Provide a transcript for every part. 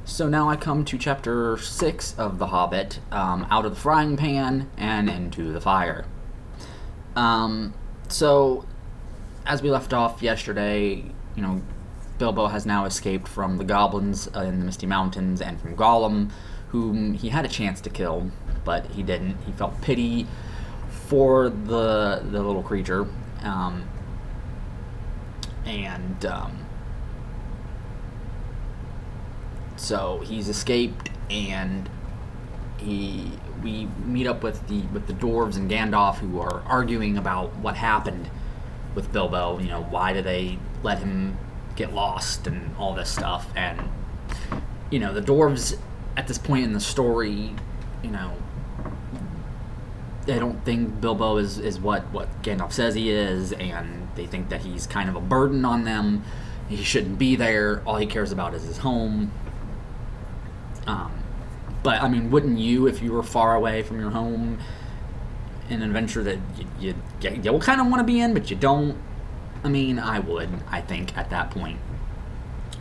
So now I come to chapter 6 of The Hobbit, out of the frying pan and into the fire. So, as we left off yesterday, Bilbo has now escaped from the goblins in the Misty Mountains and from Gollum, whom he had a chance to kill, but he didn't. He felt pity for the little creature, so he's escaped, and we meet up with the dwarves and Gandalf, who are arguing about what happened with Bilbo. Why did they let him get lost and all this stuff? And the dwarves at this point in the story, they don't think Bilbo is what Gandalf says he is, and they think that he's kind of a burden on them. He shouldn't be there. All he cares about is his home. But wouldn't you, if you were far away from your home, in an adventure that you kind of want to be in, but you don't? I would, I think, at that point.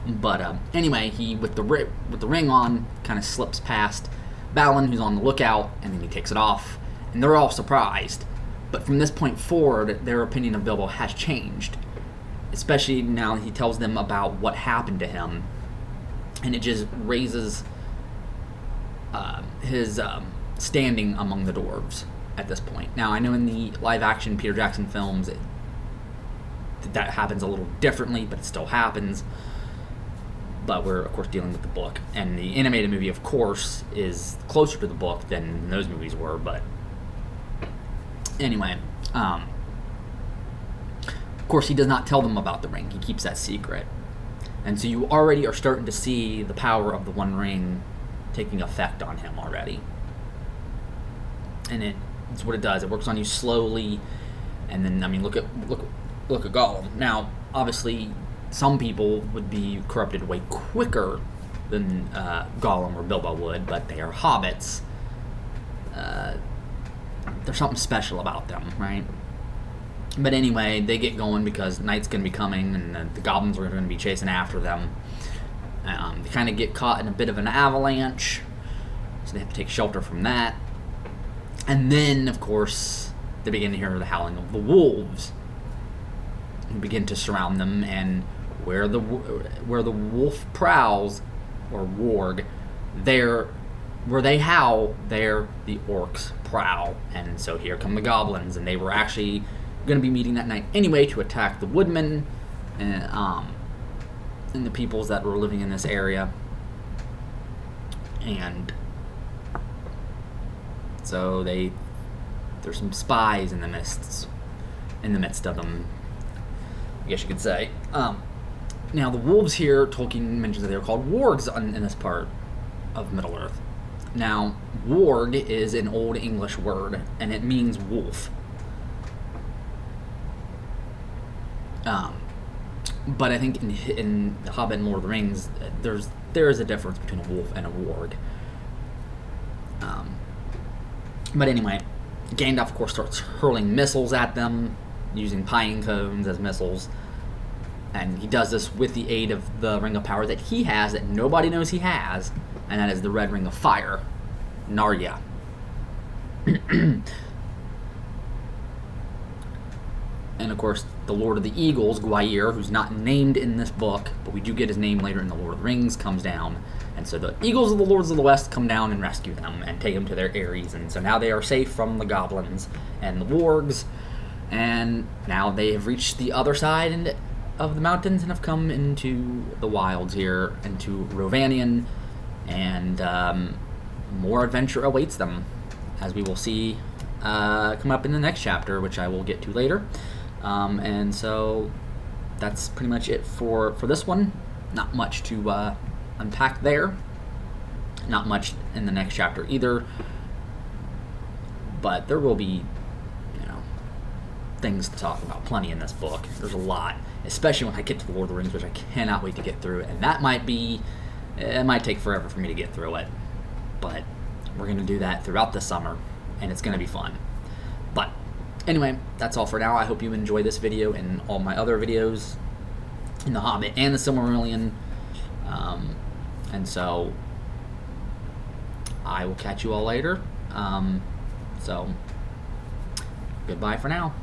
But anyway, he with the ring on kind of slips past Balin, who's on the lookout, and then he takes it off, and they're all surprised. But from this point forward, their opinion of Bilbo has changed, especially now he tells them about what happened to him, and it just raises his standing among the dwarves at this point. Now, I know in the live-action Peter Jackson films, that happens a little differently, but it still happens. But we're, of course, dealing with the book. And the animated movie, of course, is closer to the book than those movies were. But anyway, of course, he does not tell them about the ring. He keeps that secret. And so you already are starting to see the power of the One Ring taking effect on him already. And it's what it does. It works on you slowly. And then, look at Gollum. Now, obviously, some people would be corrupted way quicker than Gollum or Bilbo would, but they are hobbits. There's something special about them, right? But anyway, they get going because night's going to be coming, and the goblins are going to be chasing after them. They kind of get caught in a bit of an avalanche, so they have to take shelter from that. And then, of course, they begin to hear the howling of the wolves, who begin to surround them. And where the wolf prowls, or warg, where they howl, there the orcs prowl. And so here come the goblins, and they were actually going to be meeting that night anyway to attack the woodmen and the peoples that were living in this area. And so there's some spies in the midst of them, I guess you could say. Now, the wolves here, Tolkien mentions that they were called wargs in this part of Middle-earth. Now, warg is an Old English word, and it means wolf. But I think in The Hobbit and Lord of the Rings, there is a difference between a wolf and a warg. But anyway, Gandalf, of course, starts hurling missiles at them, using pine cones as missiles. And he does this with the aid of the Ring of Power that he has, that nobody knows he has, and that is the Red Ring of Fire, Narya. And, of course, the Lord of the Eagles, Gwaihir, who's not named in this book, but we do get his name later in the Lord of the Rings, comes down. And so the Eagles of the Lords of the West come down and rescue them and take them to their eyries. And so now they are safe from the goblins and the wargs. And now they have reached the other side of the mountains and have come into the wilds here, into Rhovanion. And more adventure awaits them, as we will see come up in the next chapter, which I will get to later. And so that's pretty much it for this one. Not much to unpack there. Not much in the next chapter either. But there will be, things to talk about. Plenty in this book. There's a lot. Especially when I get to the Lord of the Rings, which I cannot wait to get through. And that it might take forever for me to get through it. But we're going to do that throughout the summer. And it's going to be fun. But anyway, that's all for now. I hope you enjoy this video and all my other videos in The Hobbit and The Silmarillion. And so I will catch you all later. So goodbye for now.